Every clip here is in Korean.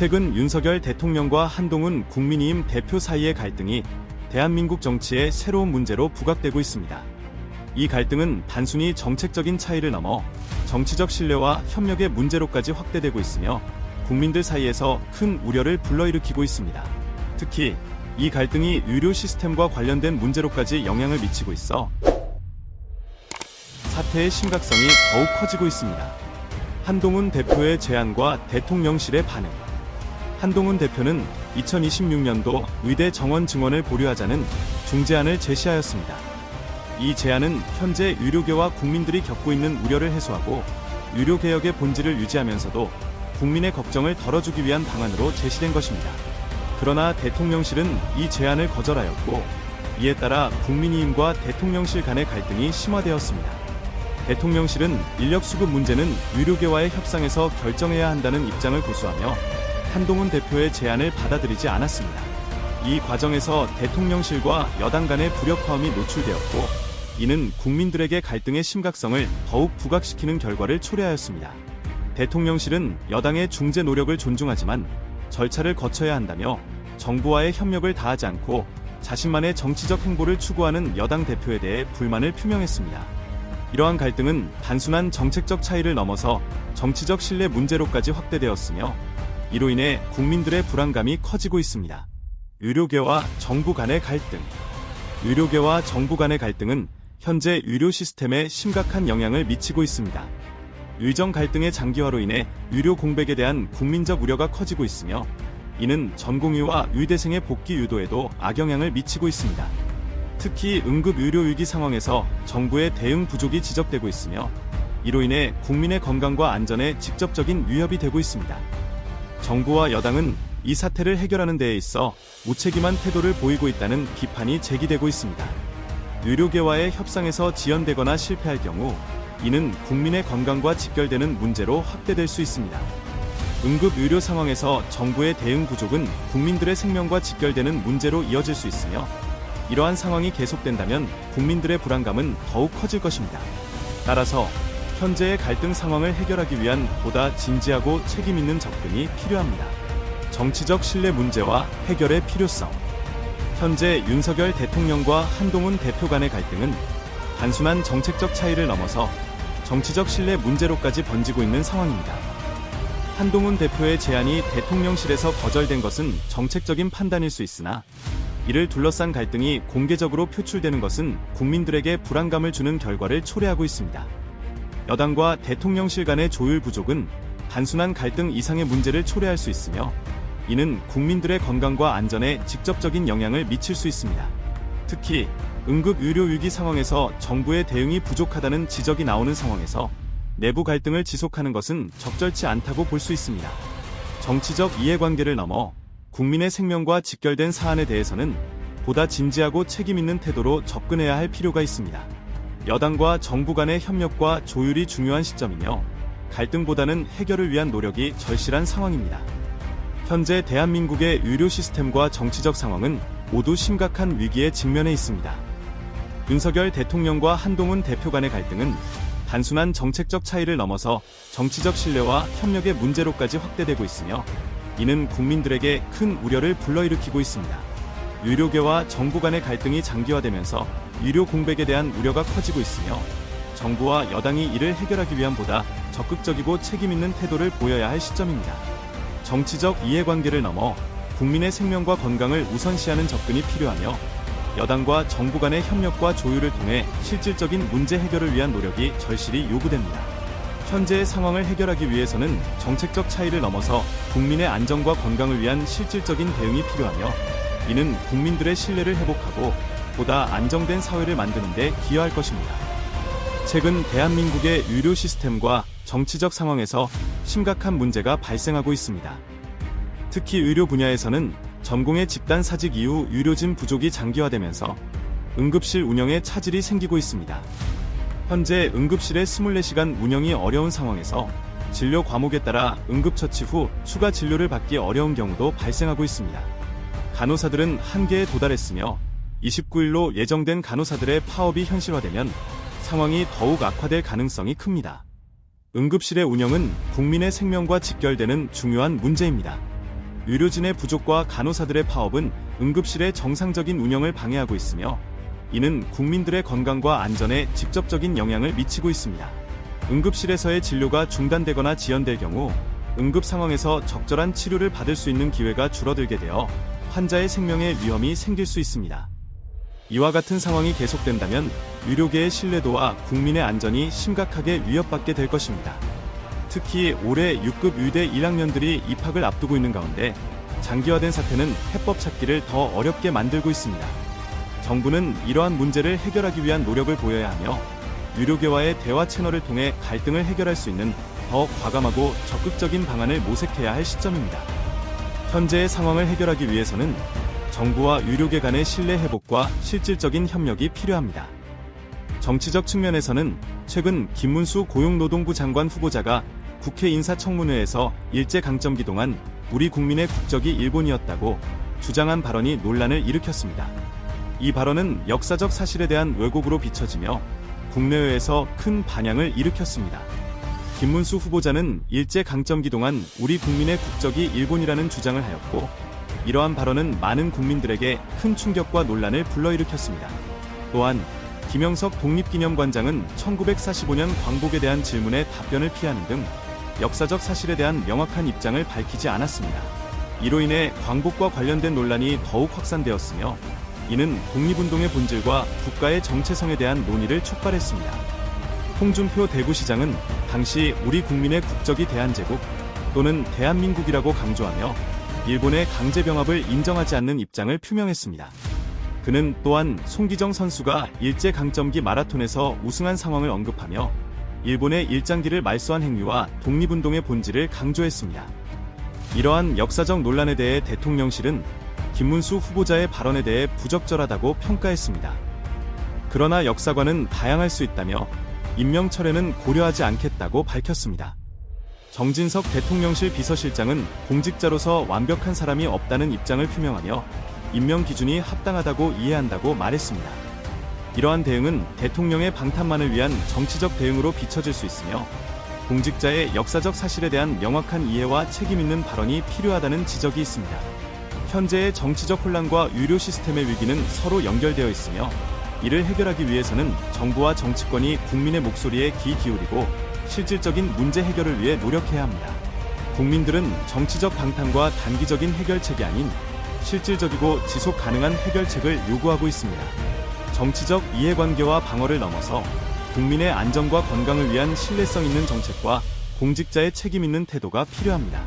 최근 윤석열 대통령과 한동훈 국민의힘 대표 사이의 갈등이 대한민국 정치의 새로운 문제로 부각되고 있습니다. 이 갈등은 단순히 정책적인 차이를 넘어 정치적 신뢰와 협력의 문제로까지 확대되고 있으며 국민들 사이에서 큰 우려를 불러일으키고 있습니다. 특히 이 갈등이 의료 시스템과 관련된 문제로까지 영향을 미치고 있어 사태의 심각성이 더욱 커지고 있습니다. 한동훈 대표의 제안과 대통령실의 반응. 한동훈 대표는 2026년도 의대 정원 증원을 보류하자는 중재안을 제시하였습니다. 이 제안은 현재 의료계와 국민들이 겪고 있는 우려를 해소하고 의료개혁의 본질을 유지하면서도 국민의 걱정을 덜어주기 위한 방안으로 제시된 것입니다. 그러나 대통령실은 이 제안을 거절하였고 이에 따라 국민의힘과 대통령실 간의 갈등이 심화되었습니다. 대통령실은 인력 수급 문제는 의료계와의 협상에서 결정해야 한다는 입장을 고수하며 한동훈 대표의 제안을 받아들이지 않았습니다. 이 과정에서 대통령실과 여당 간의 불협화음이 노출되었고 이는 국민들에게 갈등의 심각성을 더욱 부각시키는 결과를 초래하였습니다. 대통령실은 여당의 중재 노력을 존중하지만 절차를 거쳐야 한다며 정부와의 협력을 다하지 않고 자신만의 정치적 행보를 추구하는 여당 대표에 대해 불만을 표명했습니다. 이러한 갈등은 단순한 정책적 차이를 넘어서 정치적 신뢰 문제로까지 확대되었으며 이로 인해 국민들의 불안감이 커지고 있습니다. 의료계와 정부 간의 갈등. 의료계와 정부 간의 갈등은 현재 의료 시스템에 심각한 영향을 미치고 있습니다. 의정 갈등의 장기화로 인해 의료 공백에 대한 국민적 우려가 커지고 있으며 이는 전공의와 의대생의 복귀 유도에도 악영향을 미치고 있습니다. 특히 응급 의료 위기 상황에서 정부의 대응 부족이 지적되고 있으며 이로 인해 국민의 건강과 안전에 직접적인 위협이 되고 있습니다. 정부와 여당은 이 사태를 해결하는 데에 있어 무책임한 태도를 보이고 있다는 비판이 제기되고 있습니다. 의료계와의 협상에서 지연되거나 실패할 경우 이는 국민의 건강과 직결되는 문제로 확대될 수 있습니다. 응급 의료 상황에서 정부의 대응 부족은 국민들의 생명과 직결되는 문제로 이어질 수 있으며 이러한 상황이 계속된다면 국민들의 불안감은 더욱 커질 것입니다. 따라서 현재의 갈등 상황을 해결하기 위한 보다 진지하고 책임 있는 접근이 필요합니다. 정치적 신뢰 문제와 해결의 필요성. 현재 윤석열 대통령과 한동훈 대표 간의 갈등은 단순한 정책적 차이를 넘어서 정치적 신뢰 문제로까지 번지고 있는 상황입니다. 한동훈 대표의 제안이 대통령실에서 거절된 것은 정책적인 판단일 수 있으나 이를 둘러싼 갈등이 공개적으로 표출되는 것은 국민들에게 불안감을 주는 결과를 초래하고 있습니다. 여당과 대통령실 간의 조율 부족은 단순한 갈등 이상의 문제를 초래할 수 있으며 이는 국민들의 건강과 안전에 직접적인 영향을 미칠 수 있습니다. 특히 응급 의료 위기 상황에서 정부의 대응이 부족하다는 지적이 나오는 상황에서 내부 갈등을 지속하는 것은 적절치 않다고 볼 수 있습니다. 정치적 이해관계를 넘어 국민의 생명과 직결된 사안에 대해서는 보다 진지하고 책임 있는 태도로 접근해야 할 필요가 있습니다. 여당과 정부 간의 협력과 조율이 중요한 시점이며 갈등보다는 해결을 위한 노력이 절실한 상황입니다. 현재 대한민국의 의료 시스템과 정치적 상황은 모두 심각한 위기에 직면해 있습니다. 윤석열 대통령과 한동훈 대표 간의 갈등은 단순한 정책적 차이를 넘어서 정치적 신뢰와 협력의 문제로까지 확대되고 있으며 이는 국민들에게 큰 우려를 불러일으키고 있습니다. 의료계와 정부 간의 갈등이 장기화되면서 의료 공백에 대한 우려가 커지고 있으며 정부와 여당이 이를 해결하기 위한 보다 적극적이고 책임 있는 태도를 보여야 할 시점입니다. 정치적 이해관계를 넘어 국민의 생명과 건강을 우선시하는 접근이 필요하며 여당과 정부 간의 협력과 조율을 통해 실질적인 문제 해결을 위한 노력이 절실히 요구됩니다. 현재의 상황을 해결하기 위해서는 정책적 차이를 넘어서 국민의 안전과 건강을 위한 실질적인 대응이 필요하며 이는 국민들의 신뢰를 회복하고 보다 안정된 사회를 만드는 데 기여할 것입니다. 최근 대한민국의 의료 시스템과 정치적 상황에서 심각한 문제가 발생하고 있습니다. 특히 의료 분야에서는 전공의 집단 사직 이후 의료진 부족이 장기화되면서 응급실 운영에 차질이 생기고 있습니다. 현재 응급실의 24시간 운영이 어려운 상황에서 진료 과목에 따라 응급처치 후 추가 진료를 받기 어려운 경우도 발생하고 있습니다. 간호사들은 한계에 도달했으며 29일로 예정된 간호사들의 파업이 현실화되면 상황이 더욱 악화될 가능성이 큽니다. 응급실의 운영은 국민의 생명과 직결되는 중요한 문제입니다. 의료진의 부족과 간호사들의 파업은 응급실의 정상적인 운영을 방해하고 있으며 이는 국민들의 건강과 안전에 직접적인 영향을 미치고 있습니다. 응급실에서의 진료가 중단되거나 지연될 경우 응급 상황에서 적절한 치료를 받을 수 있는 기회가 줄어들게 되어 환자의 생명에 위험이 생길 수 있습니다. 이와 같은 상황이 계속된다면 의료계의 신뢰도와 국민의 안전이 심각하게 위협받게 될 것입니다. 특히 올해 6급 의대 1학년들이 입학을 앞두고 있는 가운데 장기화된 사태는 해법 찾기를 더 어렵게 만들고 있습니다. 정부는 이러한 문제를 해결하기 위한 노력을 보여야 하며 의료계와의 대화 채널을 통해 갈등을 해결할 수 있는 더 과감하고 적극적인 방안을 모색해야 할 시점입니다. 현재의 상황을 해결하기 위해서는 정부와 의료계 간의 신뢰 회복과 실질적인 협력이 필요합니다. 정치적 측면에서는 최근 김문수 고용노동부 장관 후보자가 국회 인사청문회에서 일제강점기 동안 우리 국민의 국적이 일본이었다고 주장한 발언이 논란을 일으켰습니다. 이 발언은 역사적 사실에 대한 왜곡으로 비춰지며 국내외에서 큰 반향을 일으켰습니다. 김문수 후보자는 일제강점기 동안 우리 국민의 국적이 일본이라는 주장을 하였고 이러한 발언은 많은 국민들에게 큰 충격과 논란을 불러일으켰습니다. 또한 김영석 독립기념관장은 1945년 광복에 대한 질문에 답변을 피하는 등 역사적 사실에 대한 명확한 입장을 밝히지 않았습니다. 이로 인해 광복과 관련된 논란이 더욱 확산되었으며 이는 독립운동의 본질과 국가의 정체성에 대한 논의를 촉발했습니다. 홍준표 대구시장은 당시 우리 국민의 국적이 대한제국 또는 대한민국이라고 강조하며 일본의 강제병합을 인정하지 않는 입장을 표명했습니다. 그는 또한 송기정 선수가 일제강점기 마라톤에서 우승한 상황을 언급하며 일본의 일장기를 말소한 행위와 독립운동의 본질을 강조했습니다. 이러한 역사적 논란에 대해 대통령실은 김문수 후보자의 발언에 대해 부적절하다고 평가했습니다. 그러나 역사관은 다양할 수 있다며 임명 철회는 고려하지 않겠다고 밝혔습니다. 정진석 대통령실 비서실장은 공직자로서 완벽한 사람이 없다는 입장을 표명하며 임명 기준이 합당하다고 이해한다고 말했습니다. 이러한 대응은 대통령의 방탄만을 위한 정치적 대응으로 비춰질 수 있으며 공직자의 역사적 사실에 대한 명확한 이해와 책임 있는 발언이 필요하다는 지적이 있습니다. 현재의 정치적 혼란과 의료 시스템의 위기는 서로 연결되어 있으며 이를 해결하기 위해서는 정부와 정치권이 국민의 목소리에 귀 기울이고 실질적인 문제 해결을 위해 노력해야 합니다. 국민들은 정치적 방탄과 단기적인 해결책이 아닌 실질적이고 지속 가능한 해결책을 요구하고 있습니다. 정치적 이해관계와 방어를 넘어서 국민의 안전과 건강을 위한 신뢰성 있는 정책과 공직자의 책임 있는 태도가 필요합니다.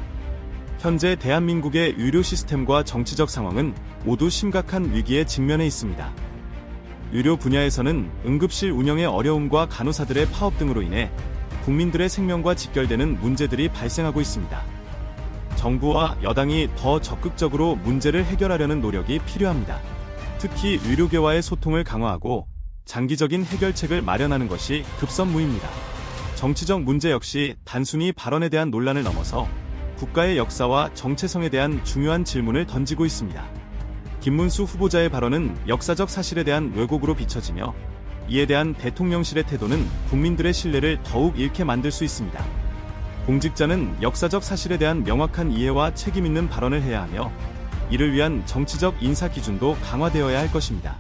현재 대한민국의 의료 시스템과 정치적 상황은 모두 심각한 위기에 직면해 있습니다. 의료 분야에서는 응급실 운영의 어려움과 간호사들의 파업 등으로 인해 국민들의 생명과 직결되는 문제들이 발생하고 있습니다. 정부와 여당이 더 적극적으로 문제를 해결하려는 노력이 필요합니다. 특히 의료계와의 소통을 강화하고 장기적인 해결책을 마련하는 것이 급선무입니다. 정치적 문제 역시 단순히 발언에 대한 논란을 넘어서 국가의 역사와 정체성에 대한 중요한 질문을 던지고 있습니다. 김문수 후보자의 발언은 역사적 사실에 대한 왜곡으로 비춰지며 이에 대한 대통령실의 태도는 국민들의 신뢰를 더욱 잃게 만들 수 있습니다. 공직자는 역사적 사실에 대한 명확한 이해와 책임 있는 발언을 해야 하며 이를 위한 정치적 인사 기준도 강화되어야 할 것입니다.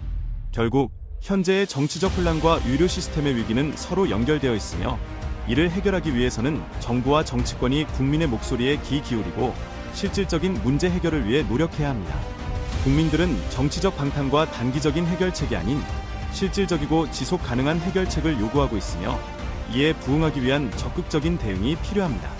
결국 현재의 정치적 혼란과 의료 시스템의 위기는 서로 연결되어 있으며 이를 해결하기 위해서는 정부와 정치권이 국민의 목소리에 귀 기울이고 실질적인 문제 해결을 위해 노력해야 합니다. 국민들은 정치적 방탄과 단기적인 해결책이 아닌 실질적이고 지속 가능한 해결책을 요구하고 있으며 이에 부응하기 위한 적극적인 대응이 필요합니다.